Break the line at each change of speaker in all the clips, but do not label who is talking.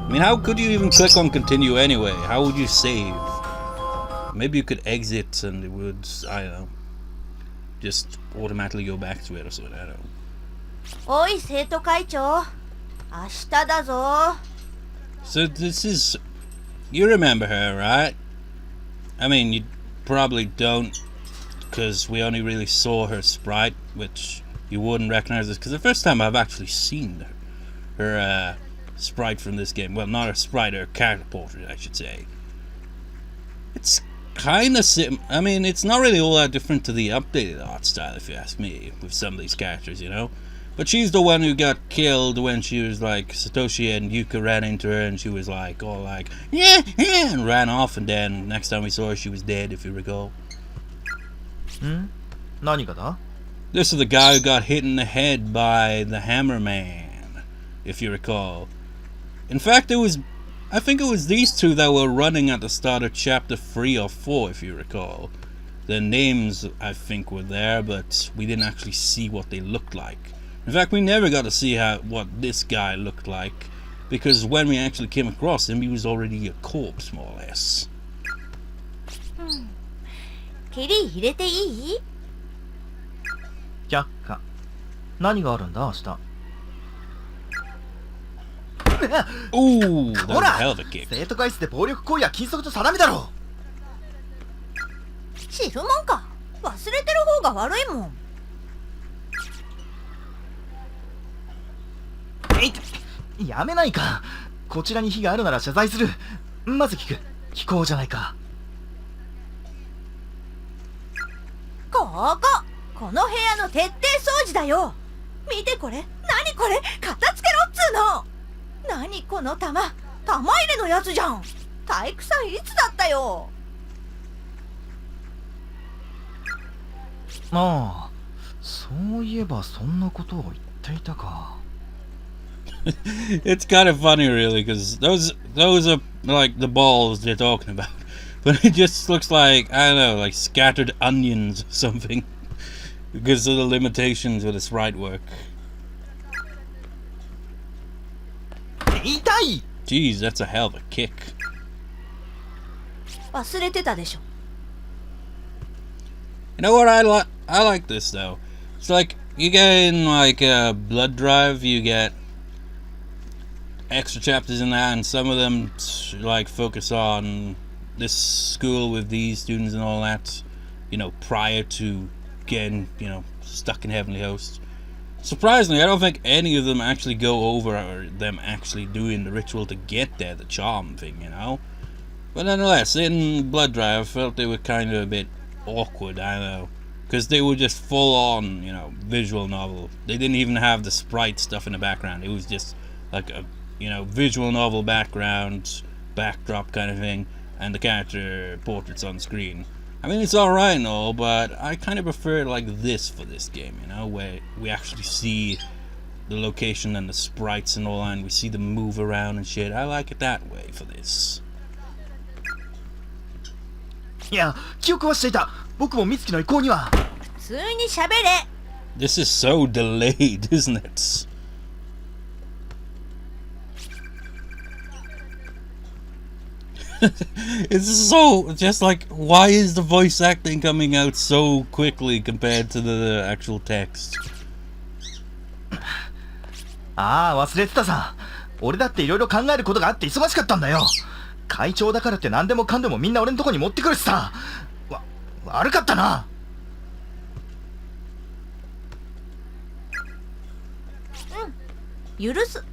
I mean, how could you even click on continue anyway? How would you save? Maybe you could exit and it would, I don't know, just automatically go back to it or something, I don't know.
おい生徒会長、明日だぞ。
So this is, you remember her, right? I mean, you probably don't, because we only really saw her sprite, which you wouldn't recognize this, because the first time I've actually seen her sprite from this game. Well, not her sprite, her character portrait, I should say. It's kind of I mean, it's not really all that different to the updated art style, if you ask me, with some of these characters, you know? But she's the one who got killed when she was like, Satoshi and Yuka ran into her and she was like, all like, yeah, and ran off, and then next time we saw her, she was dead, if you recall.
Hmm? 何がだ?
This is the guy who got hit in the head by the Hammer Man, if you recall. In fact, I think it was these two that were running at the start of chapter 3 or 4, if you recall. Their names, I think, were there, but we didn't actually see what they looked like. In fact, we never got to see what this guy looked like, because when we actually came across him, he was already a corpse, more or less.
蹴り入れていい?
却下。何があるんだ明日?
Ooh, that was a hell of a kick.
生徒会室で暴力行為は禁則と定めだろう。
知るもんか。忘れてる方が悪いもん。
やめないか。こちらに非があるなら謝罪する。まず聞く。聞こうじゃないか。
この部屋の徹底掃除だよ。見てこれ。何これ。片付けろっつーの。何この玉入れのやつじゃん。体育祭いつだったよ。
ああ、そういえばそんなことを言っていたか。
It's kind of funny, really, because those are like the balls they're talking about, but it just looks like, I don't know, like scattered onions or something, because of the limitations with the sprite work.
痛い!
Jeez, that's a hell of a kick.
忘れてたでしょ。
You know what, I like this though. It's like you get in like a blood drive, you get extra chapters in that, and some of them like focus on this school with these students and all that, you know, prior to getting, you know, stuck in Heavenly Host. Surprisingly, I don't think any of them actually go over them actually doing the ritual to get there, the charm thing, you know. But nonetheless, in Blood Drive, I felt they were kind of a bit awkward, I don't know, because they were just full on, you know, visual novel. They didn't even have the sprite stuff in the background. It was just like a, you know, visual novel background, backdrop kind of thing, and the character portraits on screen. I mean, it's alright and all, but I kind of prefer it like this for this game, you know, where we actually see the location and the sprites and all that, and we see them move around and shit. I like it that way for this.
いや、記憶はしていた。僕も美月の意向には。
普通に喋れ。
This is so delayed, isn't it? It's so just like, why is the voice acting coming out so quickly compared to the actual text?
ああ、忘れてたさ。俺だっていろいろ考えることがあって忙しかったんだよ。会長だからって何でもかんでもみんな俺のとこに持ってくるしさ。悪かったな。
うん、許す。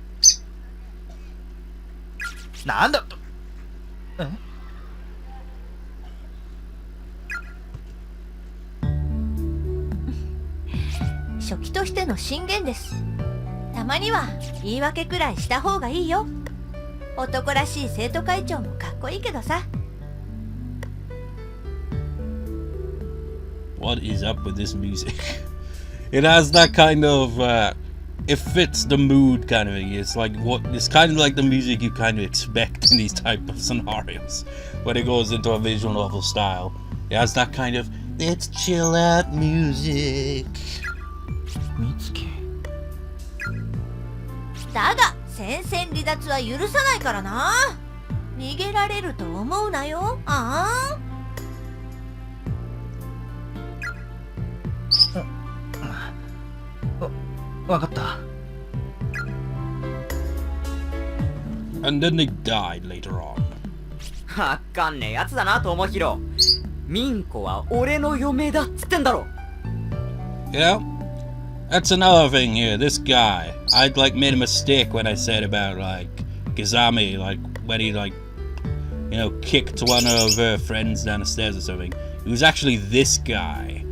なんだと。
初期としての進言です。たまには言い訳くらいした方がいいよ。男らしい生徒会長もかっこいいけどさ。
What is up with this music? It has that kind of it fits the mood kind of thing. It's like it's kind of like the music you kind of expect in these type of scenarios when it goes into a visual novel style. It has that kind of it's chill out music.
美月。
だが戦線離脱は許さないからな。逃げられると思うなよ。ああ。
わかった。
And then they died later on.
わかんねえやつだな、智弘。ミンコは俺の嫁だっつってんだろ。
Yeah, that's another thing here. This guy, I'd like made a mistake when I said about like Kizami, like when he like, you know, kicked one of her friends down the stairs or something. It was actually this guy,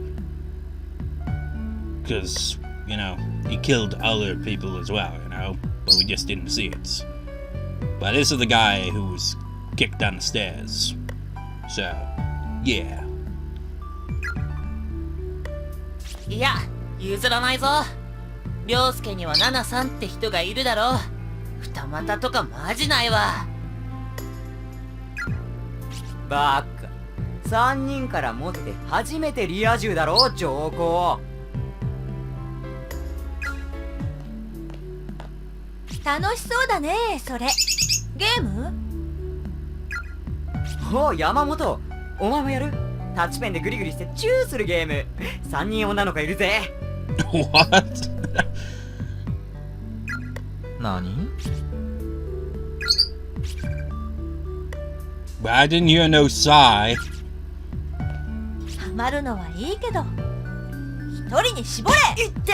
because you know he killed other people as well, you know, but we just didn't see it. But this is the guy who was kicked down the stairs. So, yeah.
いや、譲らないぞ。涼介にはナナさんって人がいるだろ。二股とかマジないわ。
バッカ。3人から持って初めてリア充だろ、上皇。
楽しそうだね、それ。ゲーム？
おう、山本。お前もやる？タッチペンでグリグリしてチューするゲーム。3人女の子いるぜ。
What?
何？
But I didn't hear no sigh.
ハマるのはいいけど、一人に絞れ。
いって。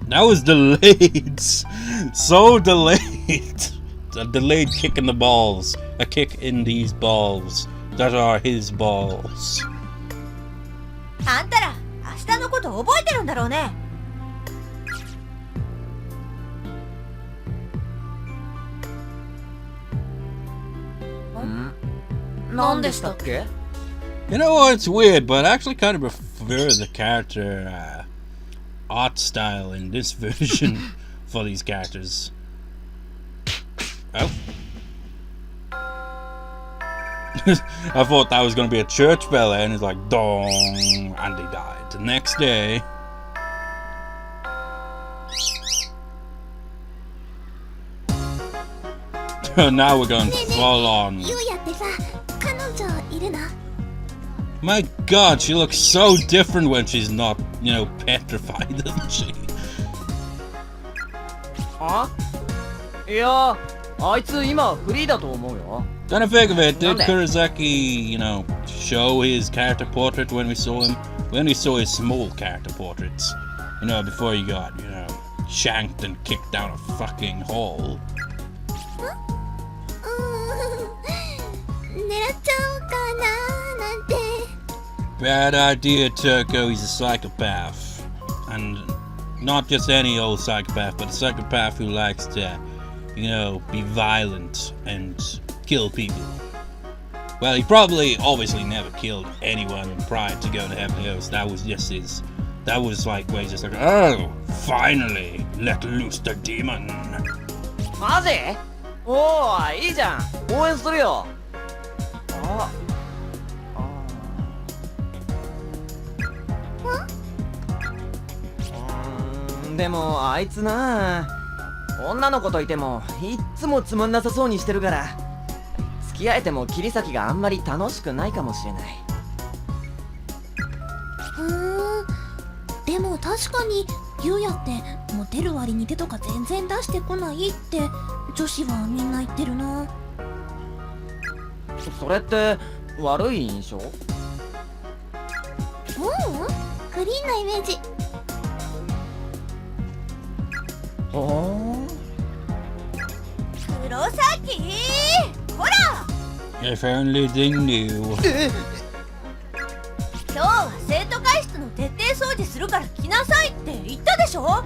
That was delayed. So delayed. A delayed kick in the balls. A kick in these balls. That are his balls.
あんたら明日のこと覚えてるんだろうね。
何でしたっけ？
You know what? It's weird, but I actually kind of prefer the character art style in this version for these characters. Oh. I thought that was going to be a church bell, and it's like, dong, and they died. The next day. Now we're going full on. My god, she looks so different when she's not, you know, petrified, doesn't she?
あ？いや、あいつ今フリーだと思うよ。
Kind of think of it, did
Nande?
Kurosaki, you know, show his character portrait when we saw him? When we saw his small character portraits, you know, before he got, you know, shanked and kicked down a fucking hole.
狙っちゃおうかななんて。
Bad idea, Tohko. He's a psychopath. And not just any old psychopath, but a psychopath who likes to, you know, be violent and kill people. Well, he probably obviously never killed anyone prior to going to Heavenly Host. That was just his... That was like where he's just like, oh, finally, let loose the demon.
マジ？おー、いいじゃん。応援するよ。あ。でもあいつな、女の子といてもいっつもつまんなさそうにしてるから、付き合えても切り裂きがあんまり楽しくないかもしれない。
でも確かにゆうやってモテる割に手とか全然出してこないって女子はみんな言ってるな。
それって悪い印象？
クリーンなイメージ。
おー。
黒崎、ほら。
If only they knew.
今日は生徒会室の徹底掃除するから来なさいって言ったでしょ。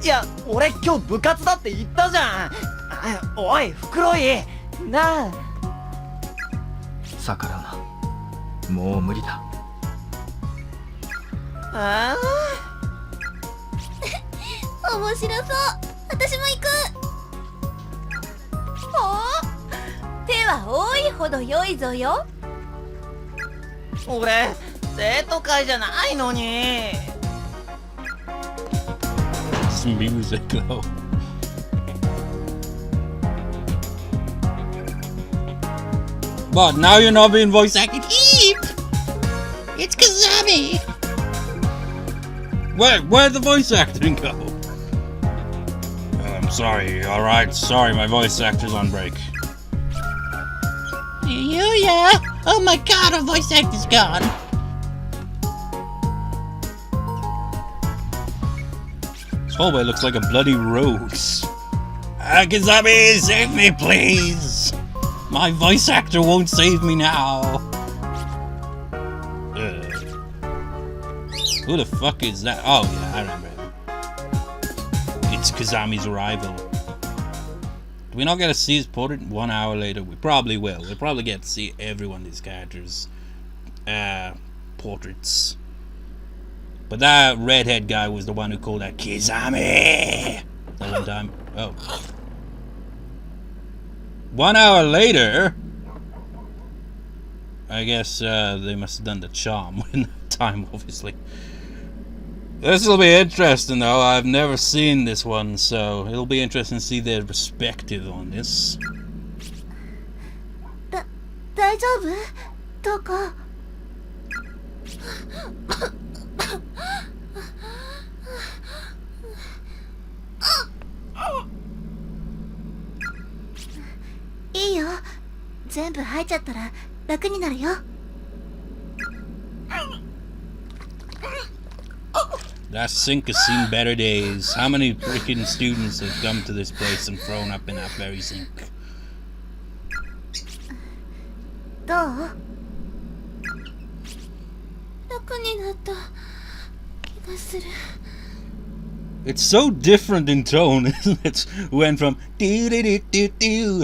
いや、俺今日部活だって言ったじゃん。おい、袋井なあ。
さからな、もう無理だ。
ああ。
面白そう。私も行く。
お手は多いほど良いぞよ。
俺生徒会じゃないのに。
music though. But now you're not being voice acted. Eep! It's Kizami! Where'd the voice acting go? I'm sorry, alright, sorry, my voice actor's on break.
Yeah. Oh my god, our voice actor's gone.
This hallway looks like a bloody rose. Kizami, save me, please! My voice actor won't save me now. Who the fuck is that? Oh yeah, I remember him. It's Kizami's rival. Do we not get to see his portrait 1 hour later? We probably will. We'll probably get to see every one of these characters' portraits. But that redhead guy was the one who called out Kizami that one time. Oh. 1 hour later, I guess they must have done the charm in that time, obviously. This will be interesting, though. I've never seen this one, so it'll be interesting to see their perspective on this.
大丈夫？トコ。いいよ。全部吐いちゃったら楽になるよ。
That sink has seen better days. How many freaking students have come to this place and thrown up in that very sink?
どう？楽になった気がする。
It's so different in tone, isn't it? Went from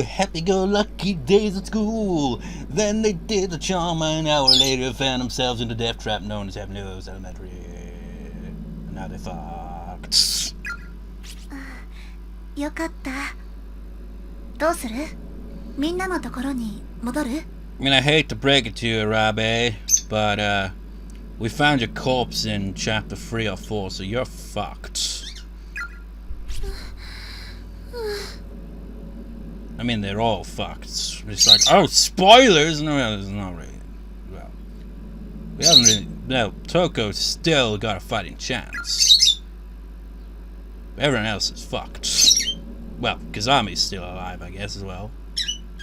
happy-go-lucky days at school. Then they did the charm, an hour later found themselves in the death trap known as Heaven Hills Elementary. And now they're fucked.
よかった。どうする？みんなのところに戻る？
I mean, I hate to break it to you, Arabe, but we found your corpse in chapter 3 or 4, so you're fucked. I mean, they're all fucked. It's like, oh, spoilers! No, it's not really. Well, we haven't really. No, Tohko's still got a fighting chance. Everyone else is fucked. Well, Kizami's still alive, I guess, as well.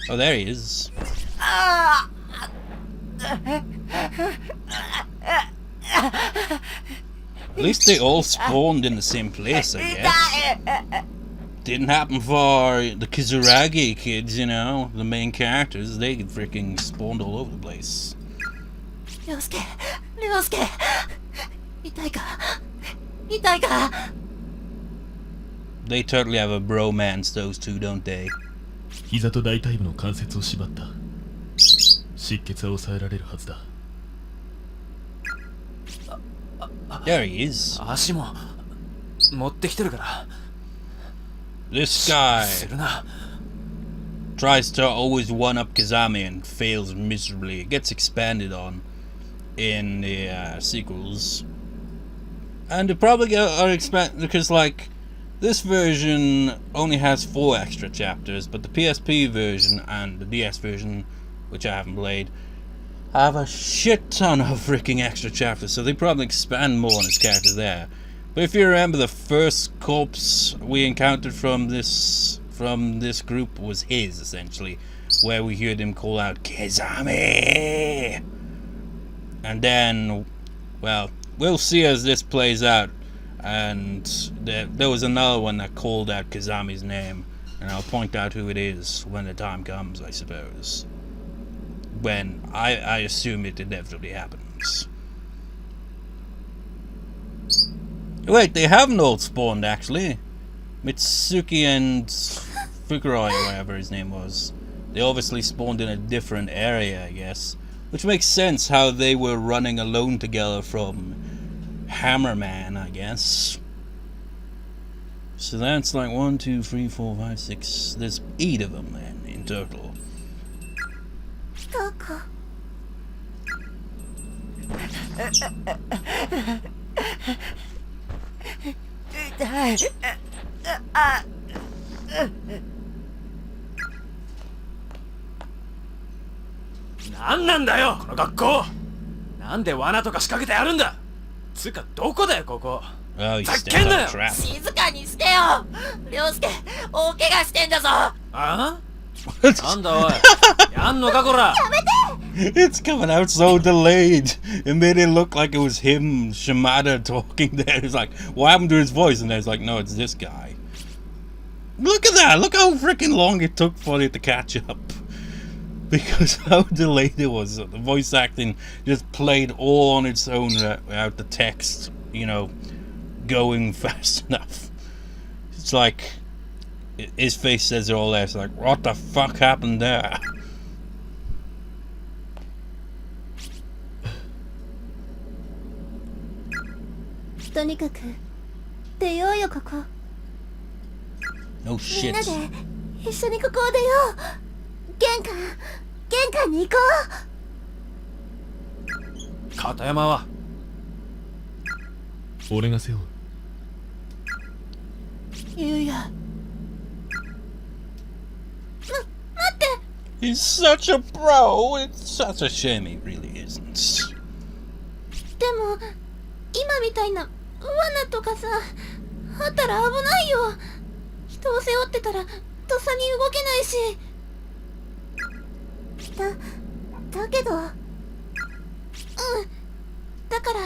Oh, there he is. At least they all spawned in the same place, I guess. Didn't happen for the Kizuragi kids, you know, the main characters. They freaking spawned all over the place.
涼介、涼介、痛いか、痛いか。
They totally have a bromance, those two, don't they?
膝と大腿部の関節を縛った。出血は抑えられるはずだ。
There he is.
足も持ってきてるから。
This guy
するな。
tries to always one-up Kizami and fails miserably. It gets expanded on in the sequels. And they probably are expanded because, like, this version only has 4 extra chapters, but the PSP version and the DS version, which I haven't played, have a shit ton of freaking extra chapters, so they probably expand more on his character there. But if you remember, the first corpse we encountered from this group was his, essentially, where we heard him call out Kizami. And then, well, we'll see as this plays out. And there was another one that called out Kizami's name, and I'll point out who it is when the time comes, I suppose. When I assume it inevitably happens. Wait, they haven't all spawned, actually. Mitsuki and Fukuroi, or whatever his name was. They obviously spawned in a different area, I guess. Which makes sense how they were running alone together from Hammerman, I guess. So that's like 1, 2, 3, 4, 5, 6. There's 8 of them then, in total.
トコ。
なんなんだよこの学校。なんで罠とか仕掛けてあるんだ。つうかどこだよここ。
Oh, he
ざっ
stepped
けん
on
な
a
よ。
trap.
静かにしてよ。涼介、大怪我してんだぞ。
あなんだおい。やんのかこら。
It's coming out so delayed. It made it look like it was him, Shimada, talking there. It's like, what happened to his voice? And then it's like, no, it's this guy. Look at that! Look how freaking long it took for it to catch up. Because how delayed it was. The voice acting just played all on its own without the text, you know, going fast enough. It's like, his face says it all there. It's like, what the fuck happened there?
とにかく出ようよここ。
No
みん
shit.
なで一緒にここを出よう。玄関に行こ
片山は。
俺が背負う。
ゆうや、
He's such a bro. It's such a shame he really isn't.
う。でも今みたいな罠とかさあったら危ないよ。人を背負ってたらとっさに動けないし。だけどだから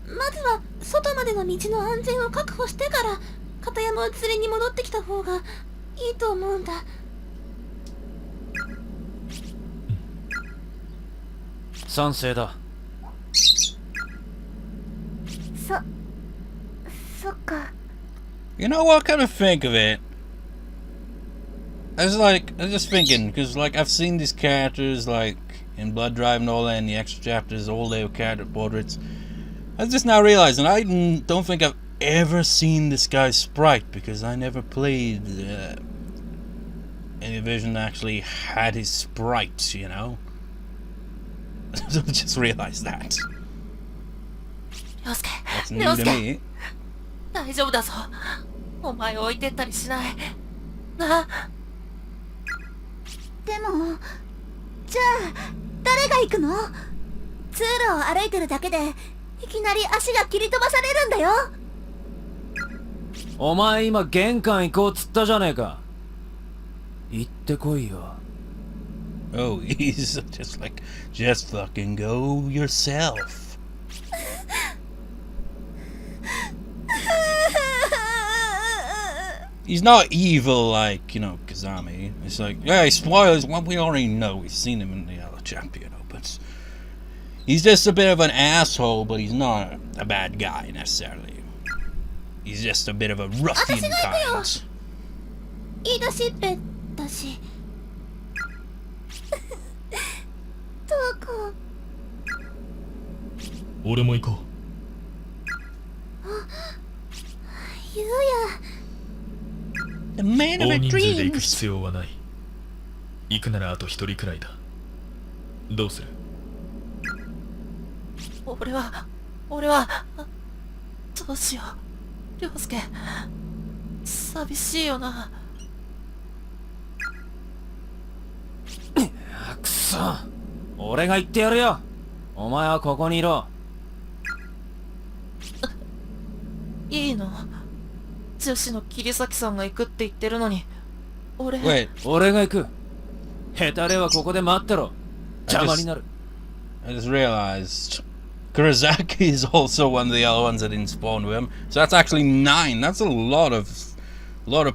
まずは外までの道の安全を確保してから片山を連れに戻ってきた方がいいと思うんだ。
賛成だ。
そっか。
You know what? Kind of think of it. I was just thinking, because like I've seen these characters like in Blood Drive and all that, and the extra chapters, all their character portraits. I was just now realizing I don't think I've ever seen this guy's sprite because I never played any version that actually had his sprite, you know. I just realized that.
涼介、
That's new
涼
to
介、
me.
大丈夫だぞ。お前を置いてったりしない。な。
でもじゃあ誰が行くの？通路を歩いてるだけでいきなり足が切り飛ばされるんだよ。
お前今玄関行こうっつったじゃねえか。行ってこいよ。
Oh, he's just like, just fucking go yourself. He's not evil like, you know, Kizami. It's like, yeah, spoilers, well, we already know. We've seen him in the other chapter, you know, but he's just a bit of an asshole, but he's not a bad guy, necessarily. He's just a bit of a ruffian kind.
言い出しっぺだし。トーコ。
俺も行こ
ゆうや。
The man
う。
of
大
my
人数で行く
dreams.
必要はない。行くならあと一人くらいだ。どうする？
俺は、どうしよう。涼介、寂しいよな。
くそ。俺が言ってやるよ。お前はここにいろ。
いいの？女子の桐崎さんが行くって言ってるのに、俺。
Wait,
俺が行く。ヘタレはここで待ってろ。邪魔になる。
I just realized Kurosaki is also one of the other ones that didn't spawn with him. So that's actually 9. That's a lot of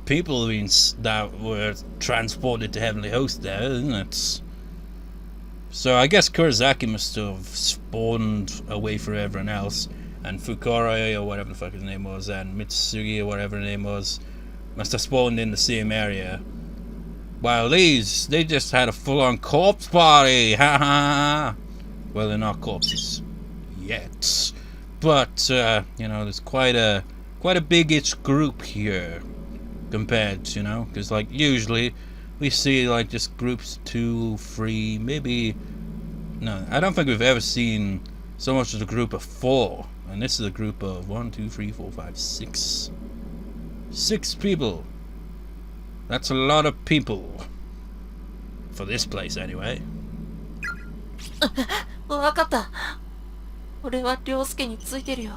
people that were transported to Heavenly Host there, isn't it? So I guess Kurosaki must have spawned away from everyone else, and Fukara or whatever the fuck his name was, and Mitsugi or whatever his name was, must have spawned in the same area. While these, they just had a full-on corpse party, ha ha. Well, they're not corpses yet, but you know, there's quite a big-ish group here compared to, you know, because like usually we see like just groups 2, 3, maybe. No, I don't think we've ever seen so much as a group of 4, and this is a group of 1, 2, 3, 4, 5, 6. 6 people. That's a lot of people. For this place, anyway.
わかった。俺は涼介についてるよ。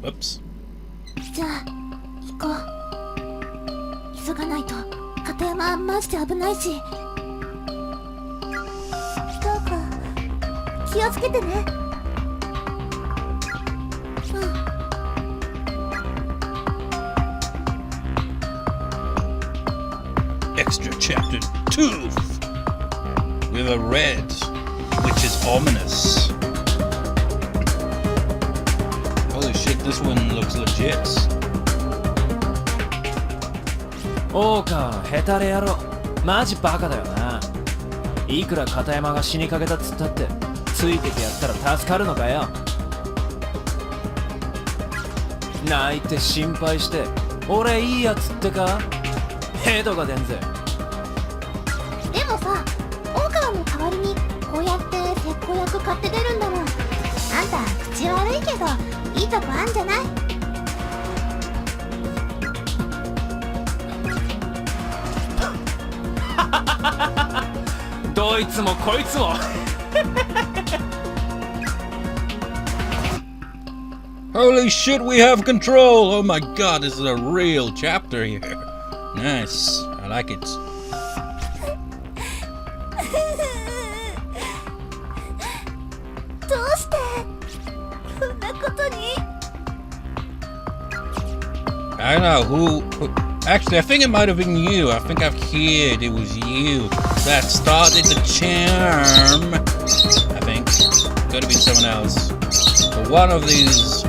Whoops.
じゃあ行こう。急がないと片山はマジで危ないし。どうか気をつけてね。
Extra chapter 2 with a red, which is ominous. Holy shit, this one looks legit.
大川のヘタレ野郎、マジバカだよな。いくら片山が死にかけたっつったってついててやったら助かるのかよ。泣いて心配して俺いいやつってか、ヘドが出んぜ。
でもさ、大川の代わりにこうやって石膏役買って出るんだもん。あんた口悪いけどいいとこあんじゃない？
どいつもこいつも。
Holy shit, we have control! Oh my god, this is a real chapter here. Nice, I like it.
どうしてそんなことに？
I don't know who. Actually, I think it might have been you. I think I've heard it was you that started the charm. I think. Could have been someone else. But one of these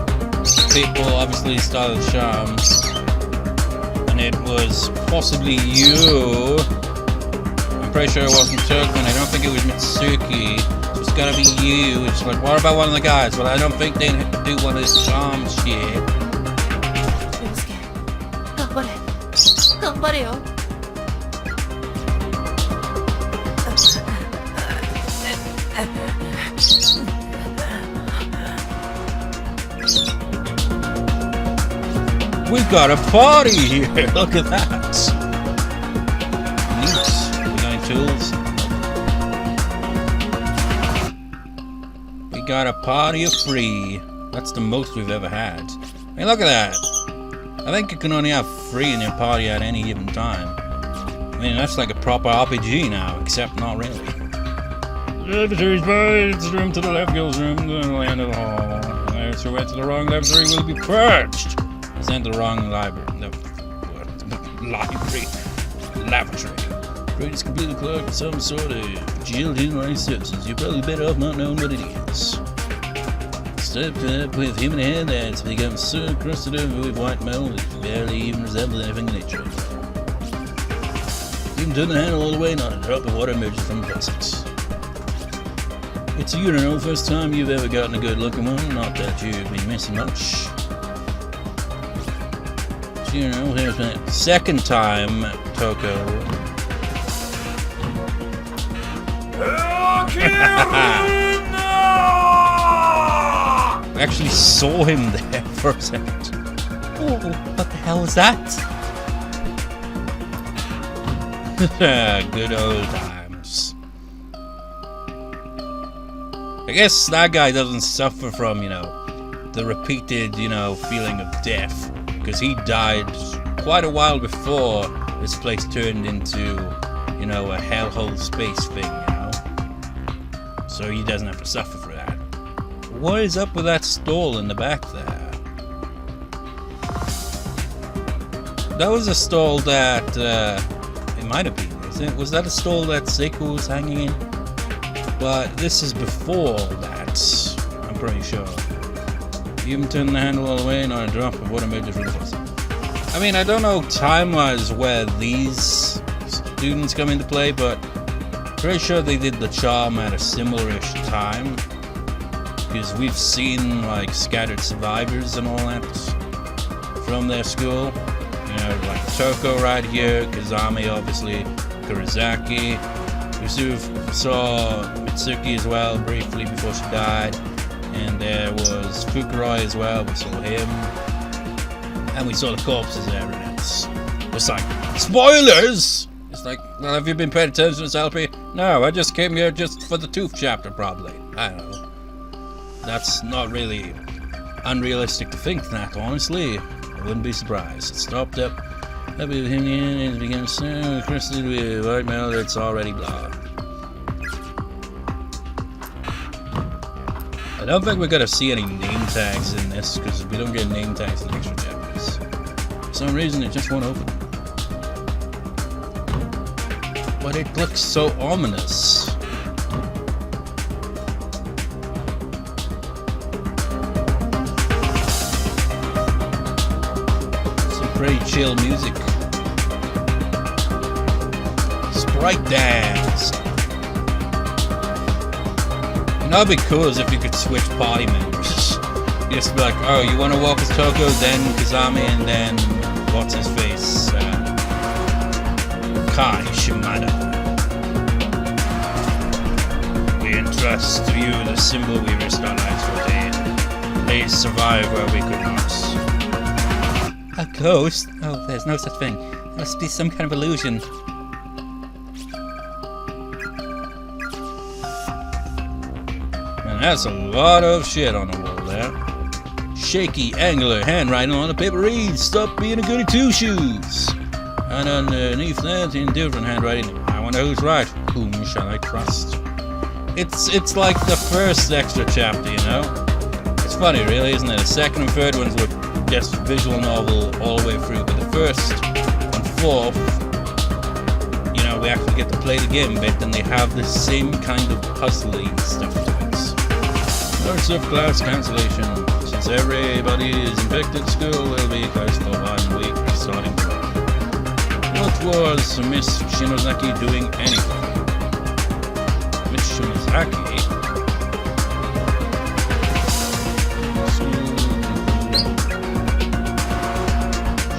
people obviously started the charm. And it was possibly you. I'm pretty sure it wasn't Tohko, and I don't think it was Mitsuki. So it's gotta be you. It's like, what about one of the guys? Well, I don't think they do one of this charm shit.
涼介、頑張れ。頑張れよ。
We've got a party here! Look at that! Neat. We got any tools? We got a party of 3. That's the most we've ever had. Hey, look at that! I think you can only have 3 in your party at any given time. I mean, that's like a proper RPG now, except not really. Lavatory's by its room to the left, girl's room, to the end of the hall. There's your way to the wrong lavatory will be purged! It's in the wrong library. No, library. Lavatory. Trade is completely clogged with some sort of jailed in rice substance. You're probably better off not knowing what it is. Stuffed up with human hair that's become so crusted over with white mold it barely even resembles anything in nature. You can turn the handle all the way, not a drop of water emerges from the faucet. It's a urinal, first time you've ever gotten a good looking one, not that you've been missing much. Urinal, here's my second time, Tohko. I actually saw him there for a second. Oh, what the hell was that? Good old times. I guess that guy doesn't suffer from, the repeated, feeling of death. Because he died quite a while before this place turned into, a hellhole space thing, So he doesn't have to suffer for that. What is up with that stall in the back there? That was a stall that, it might have been, was that a stall that Sachiko was hanging in? But this is before that, I'm pretty sure. You even turn the handle all the way, not a drop of water emerges from the faucet. I mean, I don't know time-wise where these students come into play, but pretty sure they did the charm at a similar-ish time. Because we've seen, scattered survivors and all that from their school. Like Tohko right here, Kizami, obviously, Kurizaki. We saw Mitsuki as well, briefly, before she died. And there was Fukuroi as well, we saw him. And we saw the corpses there, and it's like, spoilers! It's like, well, have you been paying attention, Salpy? No, I just came here just for the tooth chapter, probably. I don't know. That's not really unrealistic to think that, honestly. I wouldn't be surprised. It stopped up. Everything in began soon, crusted with white metal that's already blah. I don't think we're gonna see any name tags in this, because we don't get name tags in extra chapters. For some reason it just won't open. But it looks so ominous. Some pretty chill music. Sprite dance. You know, it'd be cool as if you could switch party members. You just be like, oh, you want to walk as Tohko, then Kizami, and then what's his face? Kai Shimada. We entrust to you the symbol we risked our lives to attain. Please survive where we could not. A ghost? Oh, there's no such thing. It must be some kind of illusion. And that's a lot of shit on the wall there. Shaky, angular handwriting on the paper reads, "Stop being a goody two-shoes." And underneath that, in different handwriting, "I wonder who's right. Whom shall I trust?" It's like the first extra chapter, you know? It's funny, really, isn't it? The second and third ones were just visual novel all the way through, but the first and fourth, you know, we actually get to play the game a bit, and they have the same kind of puzzling stuff to it. Notice of class cancellation. Since everybody is infected, school will be closed for 1 week starting tomorrow. What was Miss Shinozaki doing anyway? Miss Shinozaki?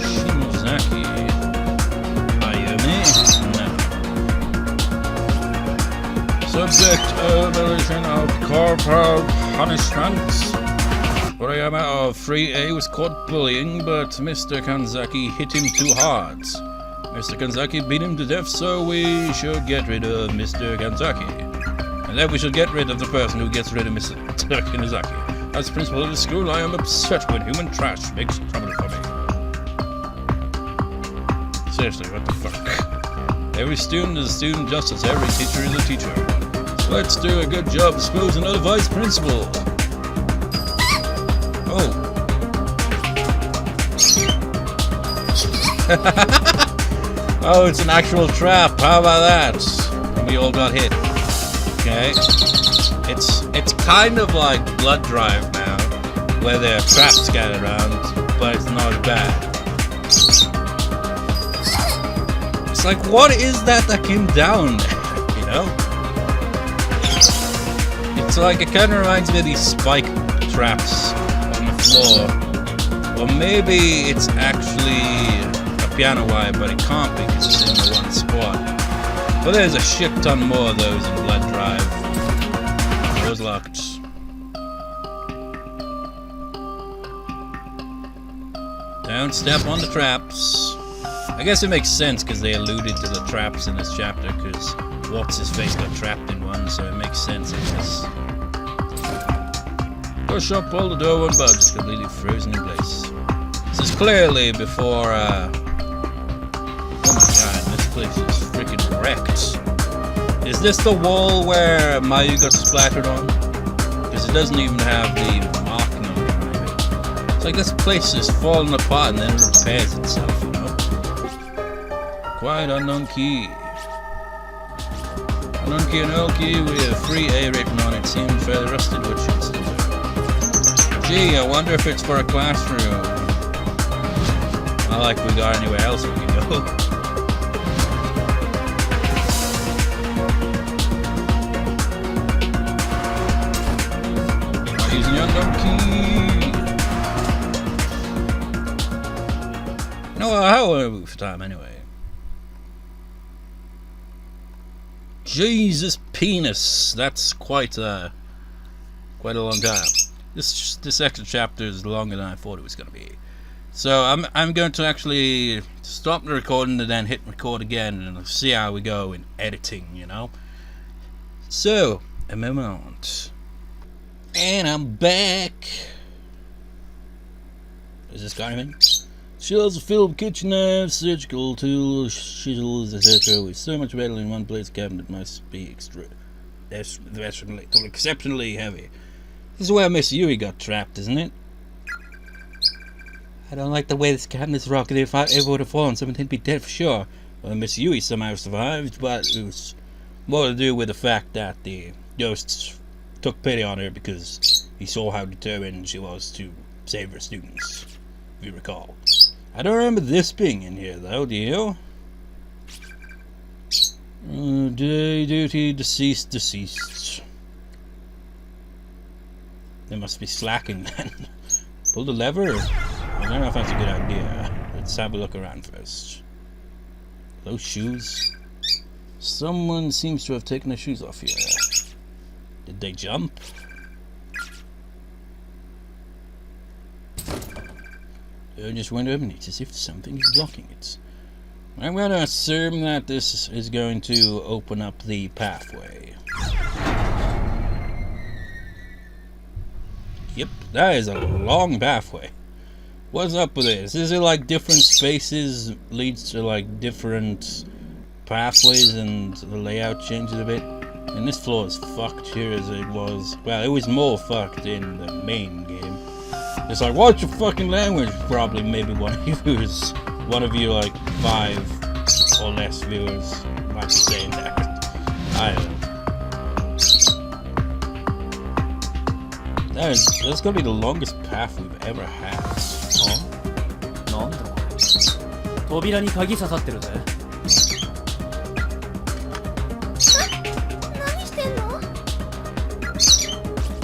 Shinozaki? Ayumi? No. Subject abolition of corporal punishment. Urayama of 3A was caught bullying, but Mr. Kanzaki hit him too hard. Mr. Kanzaki beat him to death, so we should get rid of Mr. Kanzaki. And then we should get rid of the person who gets rid of Mr. Kanzaki. As principal of the school, I am upset when human trash makes trouble for me. Seriously, what the fuck? Every student is a student just as every teacher is a teacher. So let's do a good job exposing another vice principal. Oh. Oh, it's an actual trap. How about that? And we all got hit. Okay. It's kind of like Blood Drive now, where there are traps scattered around, but it's not as bad. It's like, what is that came down there, you know? It's like, it kind of reminds me of these spike traps on the floor. Or maybe it's actually a piano wire, but it can't be because it's in the one spot. But there's a shit ton more of those in Blood Drive. Doors locked. Don't step on the traps. I guess it makes sense because they alluded to the traps in this chapter, because What's-His-Face got trapped in one, so it makes sense, I guess. Push up, pull the door, one budge, it's completely frozen in place. This is clearly before, oh my god, this place is freaking wrecked. Is this the wall where Mayu got splattered on? Because it doesn't even have the marking on it, maybe. It's like this place is falling apart and then repairs itself, you know? Quite unknown key. Unknown key and old key with 3A written on it. Seems fairly rusted, which should still do. Gee, I wonder if it's for a classroom. Not like we got anywhere else we can go. I'm using the unknown key. No, how will I move for time anyway? Jesus penis, that's quite a long time. This extra chapter is longer than I thought it was going to be. So I'm going to actually stop the recording and then hit record again and see how we go in editing, you know. So, a moment. And I'm back. Is this got anything? Shelves are filled with kitchen knives, surgical tools, shizzles, etc. With so much metal in one place, cabinet must be exceptionally heavy. This is where Miss Yui got trapped, isn't it? I don't like the way this cabinet's rocketed. If I ever would have fallen, someone would be dead for sure. Well, Miss Yui somehow survived, but it was more to do with the fact that the ghosts took pity on her because he saw how determined she was to save her students, if you recall. I don't remember this being in here, though, do you? Day duty, deceased. They must be slacking then. Pull the lever? I don't know if that's a good idea. Let's have a look around first. Those shoes? Someone seems to have taken their shoes off here. Did they jump? I just went open it as if something is blocking it. I'm going to assume that this is going to open up the pathway. Yep, that is a long pathway. What's up with this? Is it like different spaces leads to like different pathways and the layout changes a bit? And this floor is fucked here as it was. Well, it was more fucked in the main game. It's like, what's your fucking language? Probably maybe one of you like 5 or less viewers might be saying that. I don't know. That's gonna be the longest path we've ever had.
なんだこれ。扉に鍵刺さってるぜ。
何してんの？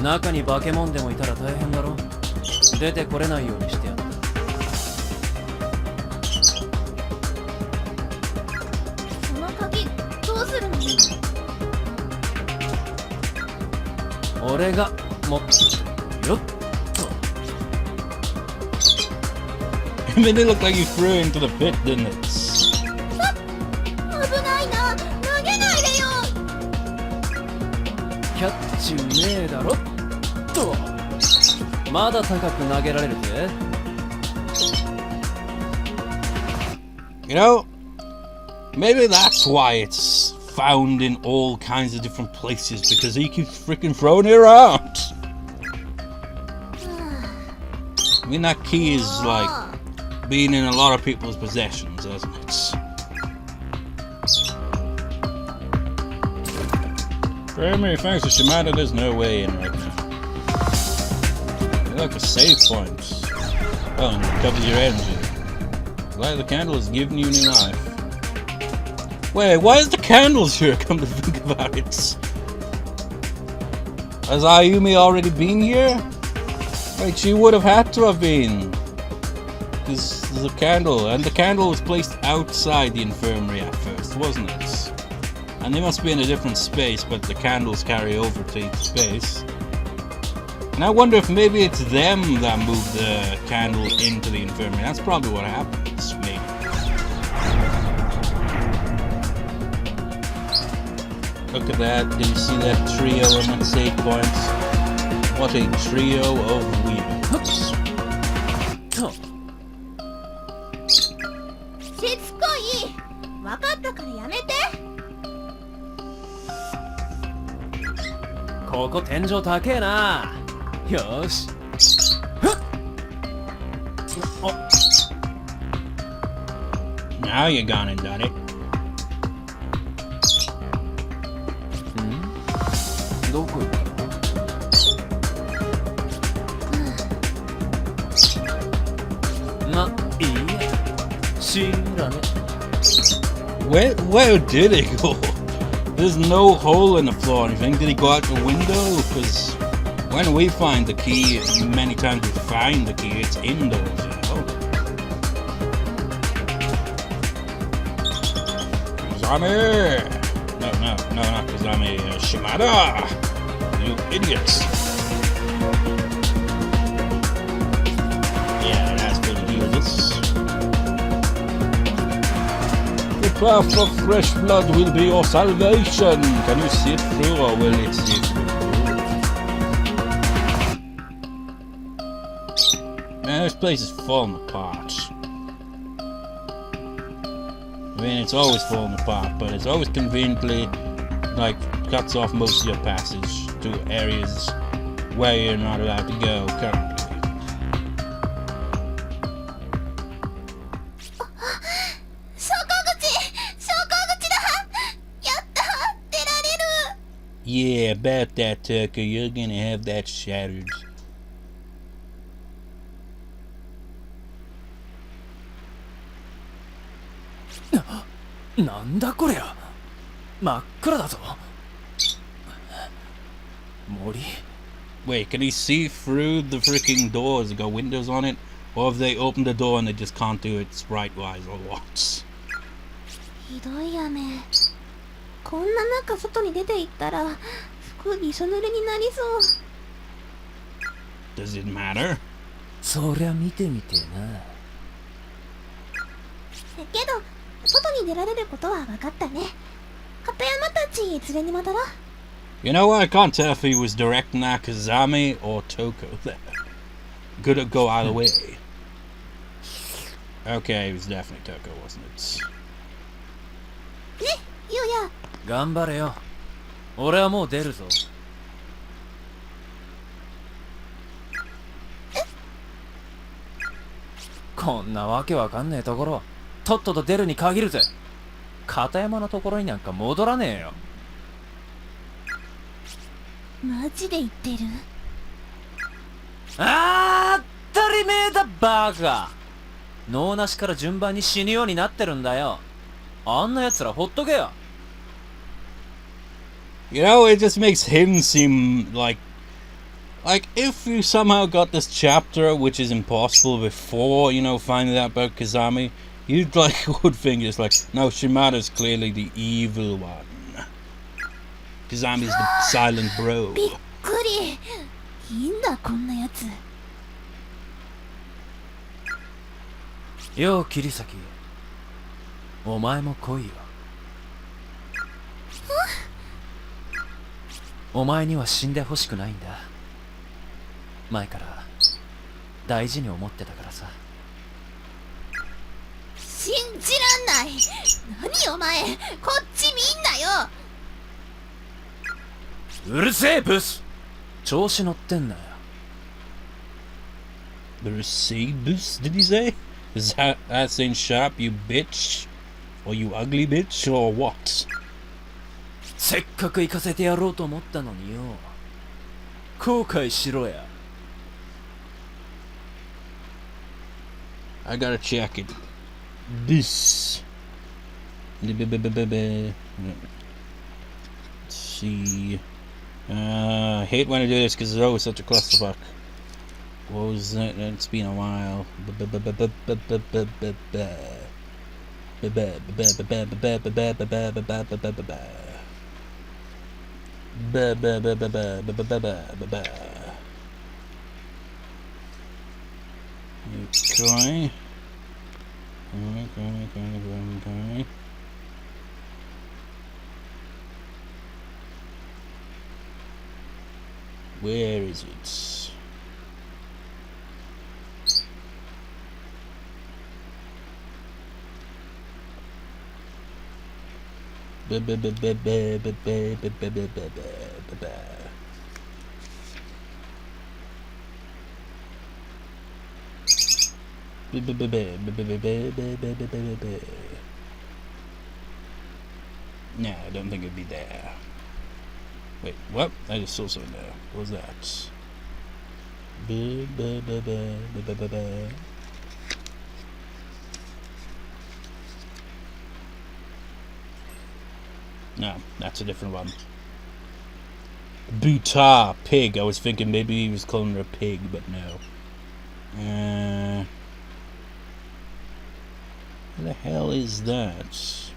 中に化け物でもいたら大変だろ。出てこれないようにしてやった。
その鍵どうするの？
俺が持ってよっと。
I mean, it looked like you threw it into the pit, didn't it?
危ないな。投げないでよ。
キャッチねえだろっと。まだ高く投げられるぜ。
You know, maybe that's why it's found in all kinds of different places, because he keeps freaking throwing it around. I mean, that key is like being in a lot of people's possessions, hasn't it? Emi, thanks to Shimada, there's no way in right now. Like a save point. Oh, and it covers your energy. Light the candle is giving you a new life. Wait, why is the candles here? Come to think about it. Has Ayumi already been here? Like, she would have had to have been. Because there's a candle, and the candle was placed outside the infirmary at first, wasn't it? And they must be in a different space, but the candles carry over to each space. And I wonder if maybe it's them that moved the candle into the infirmary. That's probably what happens, maybe. Look at that. Did you see that trio on that save point? What a trio of weirdos.
しつこい。分かったからやめて。
ここ天井高えな。よーし。
Now you're gone and done it.
どこ行ったま、いいや。知らね。
Where did he go? There's no hole in the floor or anything. Did he go out the window? Because when we find the key, many times we find the key, it's indoors, you know? Kizami! No, not Kizami. Shimada! You idiots! Yeah, that's what he was. cloth of fresh blood will be your salvation. Can you see it through, or will it see it through? Man, this place is falling apart. I mean, it's always falling apart, but it's always conveniently, like, cuts off most of your passage to areas where you're not allowed to go currently.
昇降口だ。やった、出られる。
Yeah, about that, Tucker. You're gonna have that shattered.
なんだこりゃ。真っ暗だぞ。森。
Wait, can he see through the freaking doors? Got windows on it? Or have they opened the door and they just can't do it sprite-wise or what?
ひどい雨。こんな中外に出て行ったら服びしょ濡れになりそう。
Does it matter?
そりゃ見てみてえな。
けど外に出られることは分かったね。片山たち連れに戻ろう。
You know what? I can't tell if he was directing at Kizami or Tohko there. Could go either way. Okay, it was definitely Tohko, wasn't it?
ね、ゆうや。
頑張れよ。俺はもう出るぞ。こんなわけわかんねえところ、とっとと出るに限るぜ。片山のところになんか戻らねえよ。
マジで言ってる？
当たり前だバカ。脳なしから順番に死ぬようになってるんだよ。あんな奴らほっとけよ。
You know, it just makes him seem like if you somehow got this chapter, which is impossible, before, you know, finding out about Kizami, you'd would think it's like, no, Shimada's clearly the evil one. Kizami's the silent bro.
びっくり。いいんだこんなやつ。
よう桐崎、お前も来いよ。お前には死んでほしくないんだ。前から大事に思ってたからさ。
信じらんない。何お前、こっち見んなよ。
うるせえブス。調子乗ってんなよ。
The Recebus, did he say? Is that saying sharp, you bitch? Or you ugly bitch, or what?
せっかく行かせてやろうと思ったのによ。後悔しろや。
I gotta check it. This. Let's see. I hate when I do this because it's always such a clusterfuck. What was that? It's been a while. Okay. Okay. Where is it? No, I don't think it'd be there. Wait, what? I just saw something there. What was that? No, that's a different one. Buta, pig. I was thinking maybe he was calling her a pig, but no. Where the hell is that?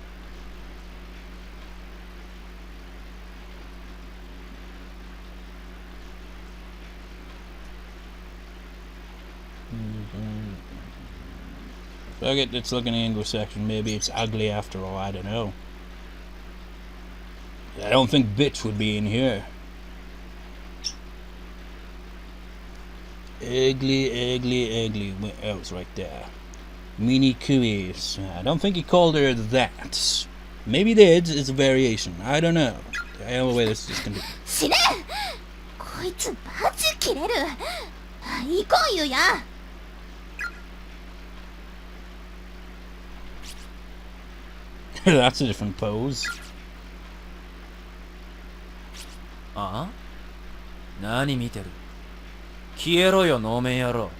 Fuck it, let's look in the English section. Maybe it's ugly after all, I don't know. I don't think bitch would be in here. Ugly. Oh, it's right there. Mini Kuis. I don't think he called her that. Maybe that is a variation. I don't know. Anyway, let's just continue.
死ねこいつマジ切れる行こうゆうや
That's a different pose.
あ？何見てる？消えろよ、能面野郎。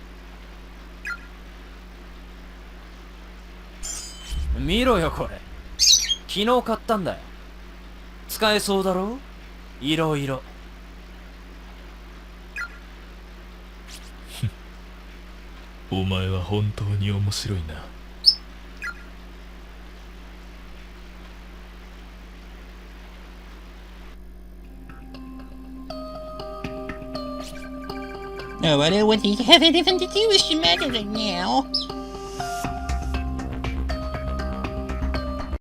見ろよ、これ。昨日買ったんだよ。使えそうだろ？いろいろ。
お前は本当に面白いな。
No, I don't want to have anything to do with your matter right now.